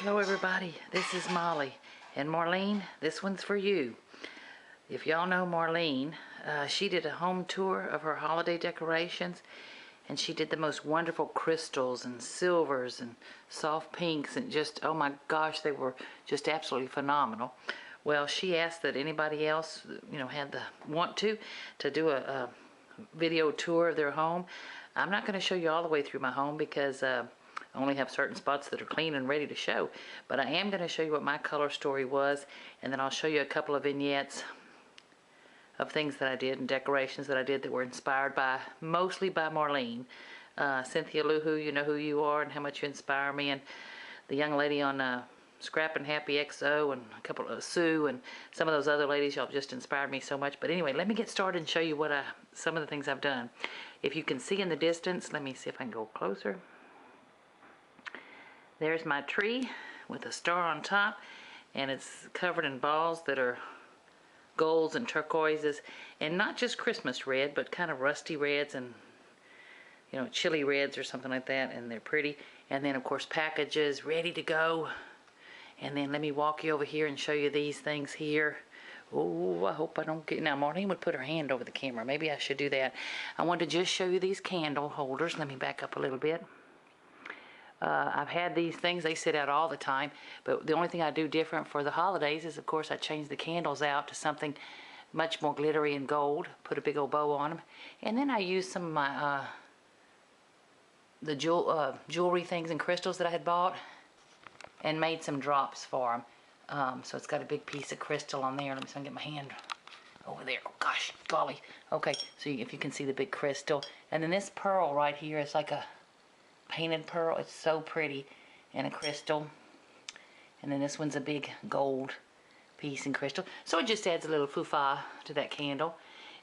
Hello everybody, this is Molly, and Marlene, this one's for you. If y'all know Marlene, she did a home tour of her holiday decorations, and she did the most wonderful crystals and silvers and soft pinks, and just, oh my gosh, they were just absolutely phenomenal. Well, she asked that anybody else, had the want to do a video tour of their home. I'm not going to show you all the way through my home because I only have certain spots that are clean and ready to show, but I am going to show you what my color story was, and then I'll show you a couple of vignettes of things that I did and decorations that I did that were inspired by, mostly by Marlene. Cynthia Luhu, you know who you are and how much you inspire me, and the young lady on Scrap and Happy XO, and a couple of Sue, and some of those other ladies. Y'all just inspired me so much. But anyway, let me get started and show you what some of the things I've done. If you can see in the distance, let me see if I can go closer. There's my tree with a star on top, and it's covered in balls that are golds and turquoises, and not just Christmas red, but kind of rusty reds and chili reds or something like that, and they're pretty. And then of course packages ready to go. And then let me walk you over here and show you these things here. Oh, I hope I don't get... Now, Marlene would put her hand over the camera. Maybe I should do that. I want to just show you these candle holders. Let me back up a little bit. I've had these things. They sit out all the time. But the only thing I do different for the holidays is, of course, I change the candles out to something much more glittery and gold. Put a big old bow on them. And then I use some of my jewelry things and crystals that I had bought, and made some drops for them. So it's got a big piece of crystal on there. Let me see if I can get my hand over there. Oh gosh, golly. Okay, so if you can see the big crystal. And then this pearl right here is like a painted pearl. It's so pretty, and a crystal. And then this one's a big gold piece in crystal. So it just adds a little foo-fa to that candle.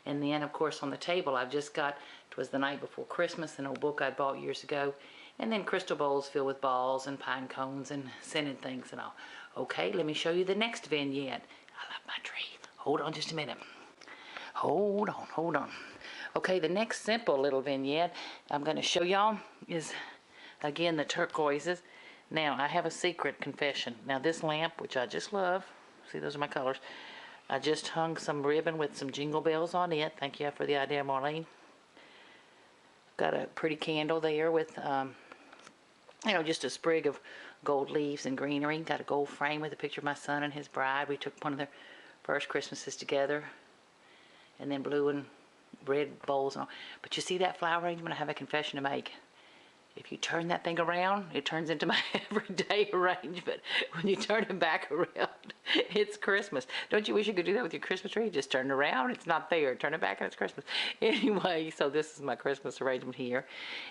And then of course on the table I've just got, it was the night before Christmas, an old book I bought years ago. And then crystal bowls filled with balls and pine cones and scented things and all. Okay, let me show you the next vignette. I love my tree. Hold on just a minute. Hold on. Okay, the next simple little vignette I'm going to show y'all is, again, the turquoises. Now, I have a secret confession. Now, this lamp, which I just love, see, those are my colors. I just hung some ribbon with some jingle bells on it. Thank you for the idea, Marlene. Got a pretty candle there with... just a sprig of gold leaves and greenery. Got a gold frame with a picture of my son and his bride. We took one of their first Christmases together. And then blue and red bowls and all. But you see that flower arrangement? I have a confession to make. If you turn that thing around, it turns into my everyday arrangement. When you turn it back around, it's Christmas. Don't you wish you could do that with your Christmas tree? Just turn it around, it's not there. Turn it back and it's Christmas. Anyway, so this is my Christmas arrangement here.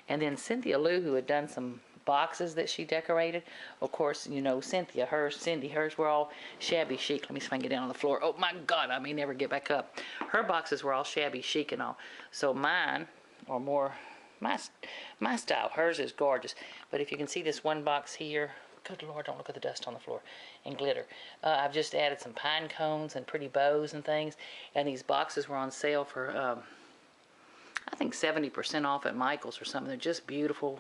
And then Cynthia Lou, who had done some boxes that she decorated. Of course, Cynthia, hers were all shabby chic. Let me see if I can get down on the floor. Oh my God, I may never get back up. Her boxes were all shabby chic and all. So mine are more my style. Hers is gorgeous. But if you can see this one box here, good Lord, don't look at the dust on the floor, and glitter. I've just added some pine cones and pretty bows and things. And these boxes were on sale for, I think 70% off at Michael's or something. They're just beautiful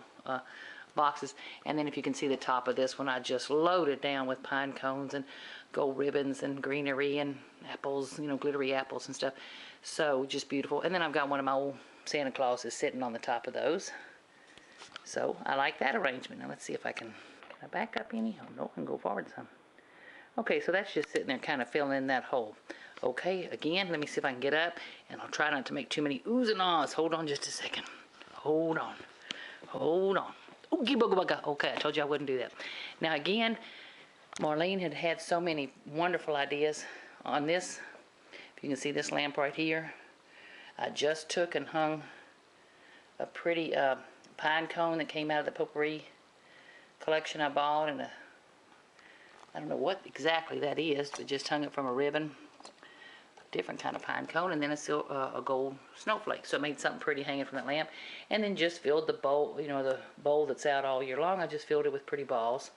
boxes. And then if you can see the top of this one, I just loaded down with pine cones and gold ribbons and greenery and apples, glittery apples and stuff. So just beautiful. And then I've got one of my old Santa Clauses sitting on the top of those. So I like that arrangement. Now let's see if I can I back up any? Oh no, I can go forward some. Okay, so that's just sitting there kind of filling in that hole. Okay, again, let me see if I can get up, and I'll try not to make too many oohs and ahs. Hold on just a second. Hold on. Oogie booga booga. Okay, I told you I wouldn't do that. Now again, Marlene had so many wonderful ideas on this. If you can see this lamp right here, I just took and hung a pretty pine cone that came out of the potpourri collection I bought, and I don't know what exactly that is, but just hung it from a ribbon, different kind of pine cone, and then a gold snowflake. So I made something pretty hanging from that lamp, and then just filled the bowl, the bowl that's out all year long. I just filled it with pretty balls,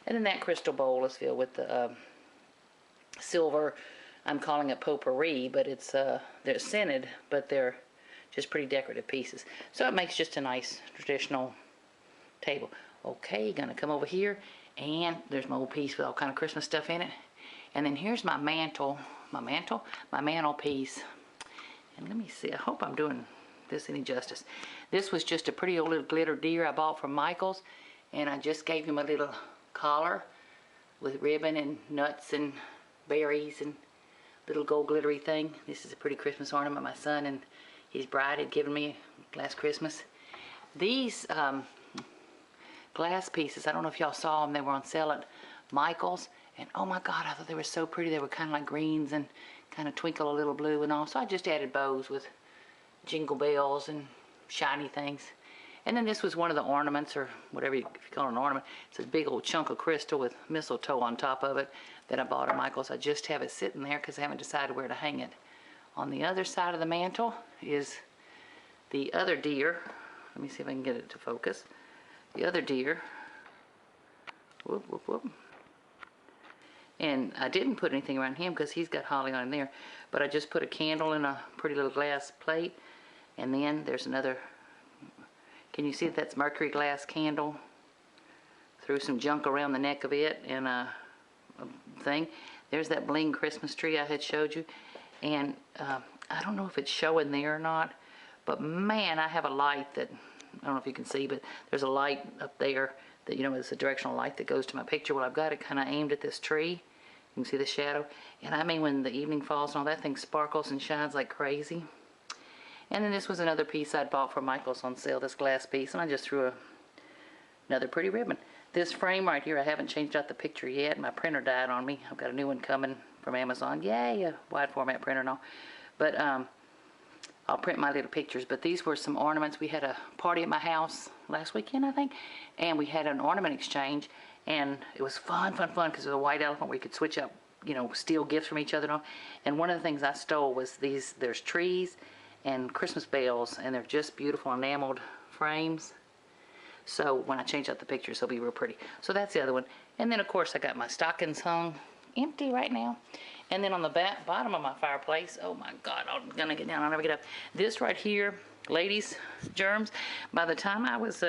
and then that crystal bowl is filled with the silver. I'm calling it potpourri, but it's they're scented, but they're just pretty decorative pieces. So it makes just a nice traditional table. Okay, gonna come over here And there's my old piece with all kind of Christmas stuff in it. And then here's my mantelpiece. And let me see, I hope I'm doing this any justice. This was just a pretty old little glitter deer I bought from Michael's, and I just gave him a little collar with ribbon and nuts and berries and little gold glittery thing. This is a pretty Christmas ornament my son and his bride had given me last Christmas. These glass pieces, I don't know if y'all saw them, they were on sale at Michael's, and oh my God, I thought they were so pretty. They were kind of like greens and kind of twinkle a little blue and all, so I just added bows with jingle bells and shiny things. And then this was one of the ornaments, or whatever if you call it an ornament. It's a big old chunk of crystal with mistletoe on top of it that I bought at Michael's. I just have it sitting there because I haven't decided where to hang it. On the other side of the mantle is the other deer. Let me see if I can get it to focus. The other deer. Whoop, whoop, whoop. And I didn't put anything around him because he's got holly on there. But I just put a candle in a pretty little glass plate. And then there's another, can you see that's mercury glass candle? Threw some junk around the neck of it and a thing. There's that bling Christmas tree I had showed you. And I don't know if it's showing there or not, but man, I have a light that, I don't know if you can see, but there's a light up there that, you know, it's a directional light that goes to my picture. Well, I've got it kind of aimed at this tree. You can see the shadow. And I mean, when the evening falls and all that thing sparkles and shines like crazy. And then this was another piece I'd bought from Michael's on sale, this glass piece, and I just threw another pretty ribbon. This frame right here, I haven't changed out the picture yet. My printer died on me. I've got a new one coming from Amazon. Yay, a wide format printer and all. But I'll print my little pictures. But these were some ornaments. We had a party at my house last weekend, I think, and we had an ornament exchange, and it was fun, because it was a white elephant where you could switch up, you know, steal gifts from each other and all. And one of the things I stole was these, there's trees and Christmas bells, and they're just beautiful enameled frames. So when I change out the pictures, they'll be real pretty. So that's the other one. And then of course I got my stockings hung, empty right now. And then on the bottom of my fireplace, oh my God, I'm gonna get down, I'll never get up. This right here, ladies' germs. By the time I was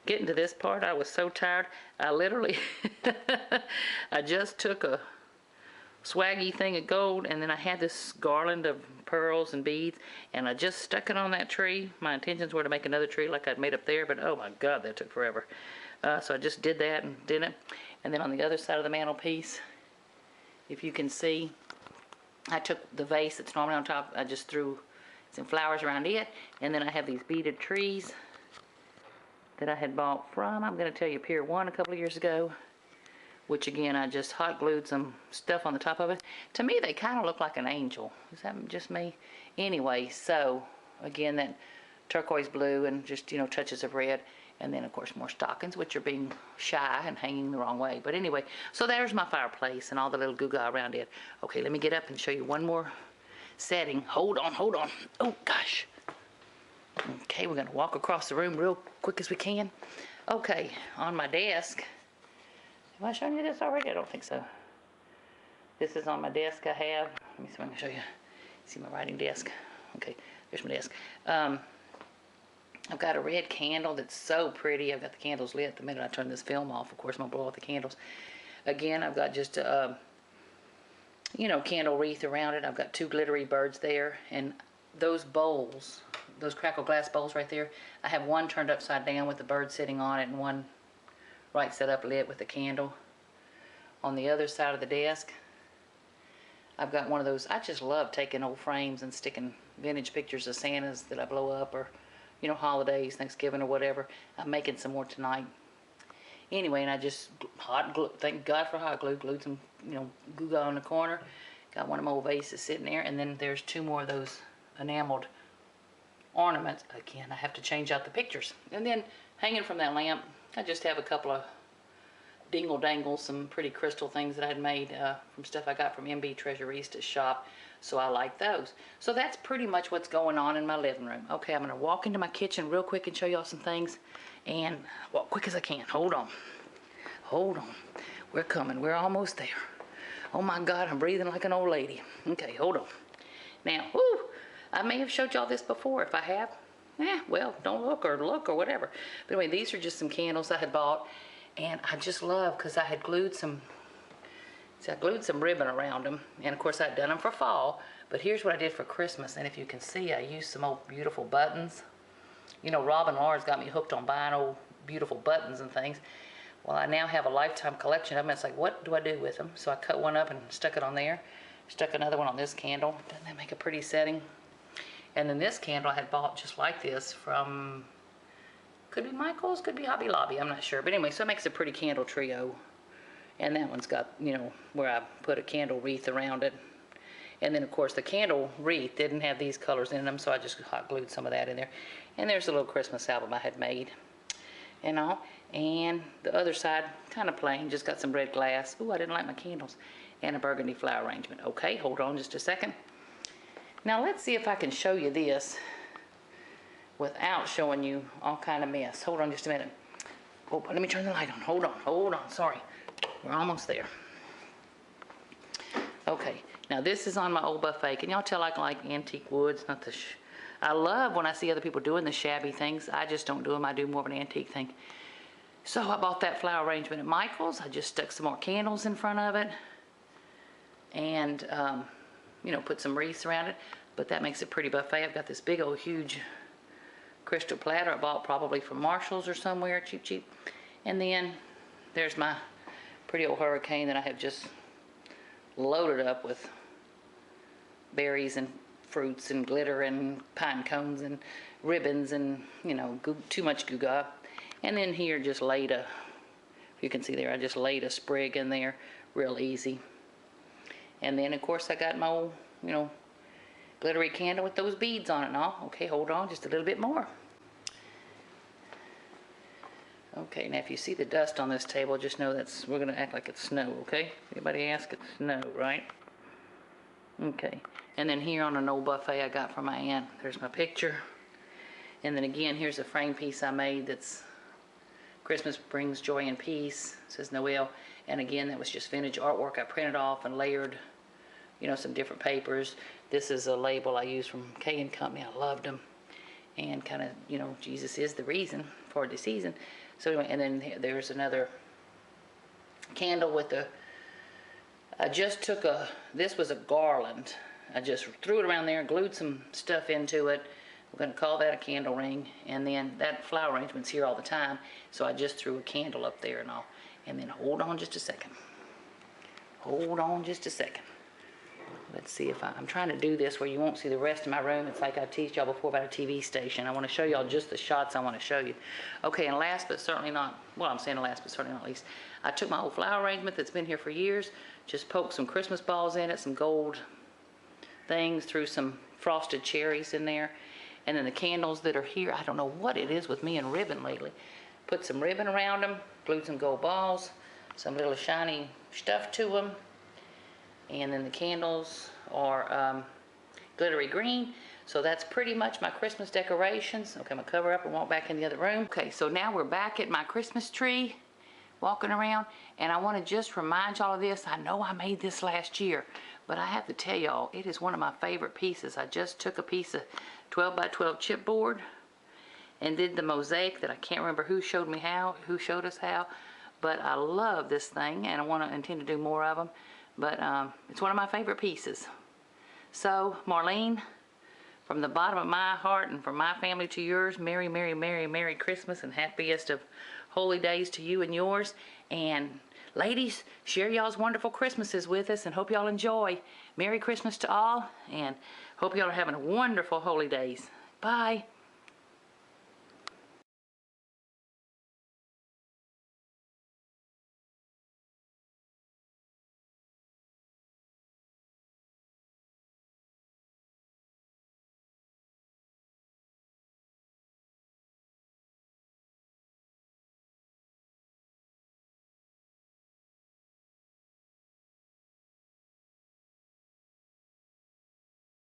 getting to this part, I was so tired. I literally, I just took a swaggy thing of gold, and then I had this garland of pearls and beads, and I just stuck it on that tree. My intentions were to make another tree like I'd made up there, but oh my God, that took forever. So I just did that and did it. And then on the other side of the mantelpiece, if you can see, I took the vase that's normally on top, I just threw some flowers around it, and then I have these beaded trees that I had bought from, I'm going to tell you, Pier 1 a couple of years ago, which again, I just hot glued some stuff on the top of it. To me, they kind of look like an angel. Is that just me? Anyway, so again, that turquoise blue and just, you know, touches of red. And then, of course, more stockings, which are being shy and hanging the wrong way. But anyway, so there's my fireplace and all the little goo-gah around it. Okay, let me get up and show you one more setting. Hold on, hold on. Oh, gosh. Okay, we're going to walk across the room real quick as we can. Okay, on my desk. Have I shown you this already? I don't think so. This is on my desk I have. Let me see if I can show you. See my writing desk. Okay, there's my desk. I've got a red candle that's so pretty. I've got the candles lit. The minute I turn this film off, of course, I'm going to blow out the candles. Again, I've got just a, you know, candle wreath around it. I've got two glittery birds there. And those bowls, those crackle glass bowls right there, I have one turned upside down with the bird sitting on it and one right set up lit with a candle. On the other side of the desk, I've got one of those. I just love taking old frames and sticking vintage pictures of Santas that I blow up, or, you know, holidays, Thanksgiving or whatever. I'm making some more tonight. Anyway, and I just hot glue, thank God for hot glue, glued some, you know, goo-gah in the corner. Got one of my old vases sitting there, and then there's two more of those enameled ornaments. Again, I have to change out the pictures. And then hanging from that lamp, I just have a couple of dingle-dangles, some pretty crystal things that I had made from stuff I got from MB Treasurista's shop. So I like those. So that's pretty much what's going on in my living room. Okay, I'm going to walk into my kitchen real quick and show y'all some things. And walk quick as I can. Hold on. Hold on. We're coming. We're almost there. Oh my God, I'm breathing like an old lady. Okay, hold on. Now, whoo, I may have showed y'all this before. If I have, well, don't look or whatever. But anyway, these are just some candles I had bought. And I just love, because I had glued some, see, I glued some ribbon around them. And of course I'd done them for fall. But here's what I did for Christmas. And if you can see, I used some old beautiful buttons. You know, Rob and Laura's got me hooked on buying old beautiful buttons and things. Well, I now have a lifetime collection of them. It's like, what do I do with them? So I cut one up and stuck it on there. Stuck another one on this candle. Doesn't that make a pretty setting? And then this candle I had bought just like this from, could be Michael's, could be Hobby Lobby, I'm not sure. But anyway, so it makes a pretty candle trio. And that one's got, you know, where I put a candle wreath around it. And then of course the candle wreath didn't have these colors in them, so I just hot glued some of that in there. And there's a little Christmas album I had made and all. And the other side, kind of plain, just got some red glass. Ooh, I didn't like my candles. And a burgundy flower arrangement. Okay, hold on just a second. Now let's see if I can show you this without showing you all kind of mess. Hold on just a minute. Oh, let me turn the light on. Hold on, sorry. We're almost there. Okay, now this is on my old buffet. Can y'all tell I like antique woods? Not the I love when I see other people doing the shabby things. I just don't do them. I do more of an antique thing. So I bought that flower arrangement at Michael's. I just stuck some more candles in front of it. And, you know, put some wreaths around it. But that makes a pretty buffet. I've got this big old huge crystal platter I bought probably from Marshall's or somewhere, cheap. And then there's my pretty old hurricane that I have just loaded up with berries and fruits and glitter and pine cones and ribbons and, you know, too much gewgaw. And then here just laid a, you can see there, I just laid a sprig in there real easy. And then of course I got my old, you know, glittery candle with those beads on it and all. Okay, hold on just a little bit more. Okay, now if you see the dust on this table, just know that's, we're gonna act like it's snow, okay? Anybody ask, it's snow, right? Okay, and then here on an old buffet I got from my aunt, there's my picture. And then again, here's a frame piece I made that's Christmas brings joy and peace, it says Noel. And again, that was just vintage artwork I printed off and layered, you know, some different papers. This is a label I used from K & Company. I loved them. And kind of, you know, Jesus is the reason for the season. So anyway, and then there's another candle with the, I just took a, this was a garland. I just threw it around there and glued some stuff into it. We're going to call that a candle ring. And then that flower arrangement's here all the time. So I just threw a candle up there and all. And then hold on just a second. Hold on just a second. Let's see if I'm trying to do this where you won't see the rest of my room. It's like I teased y'all before about a TV station. I want to show y'all just the shots I want to show you. Okay, and last but certainly not, well, I'm saying last but certainly not least, I took my whole flower arrangement that's been here for years, just poked some Christmas balls in it, some gold things, threw some frosted cherries in there, and then the candles that are here, I don't know what it is with me and ribbon lately. Put some ribbon around them, glued some gold balls, some little shiny stuff to them. And then the candles are glittery green. So that's pretty much my Christmas decorations. Okay, I'm gonna cover up and walk back in the other room. Okay, so now we're back at my Christmas tree, walking around. And I wanna just remind y'all of this. I know I made this last year, but I have to tell y'all, it is one of my favorite pieces. I just took a piece of 12 by 12 chipboard and did the mosaic that I can't remember who showed us how, but I love this thing and I want to intend to do more of them. But it's one of my favorite pieces. So Marlene, from the bottom of my heart and from my family to yours, Merry, Merry, Merry, Merry Christmas and happiest of holy days to you and yours. And ladies, share y'all's wonderful Christmases with us and hope y'all enjoy. Merry Christmas to all and hope y'all are having wonderful holy days. Bye.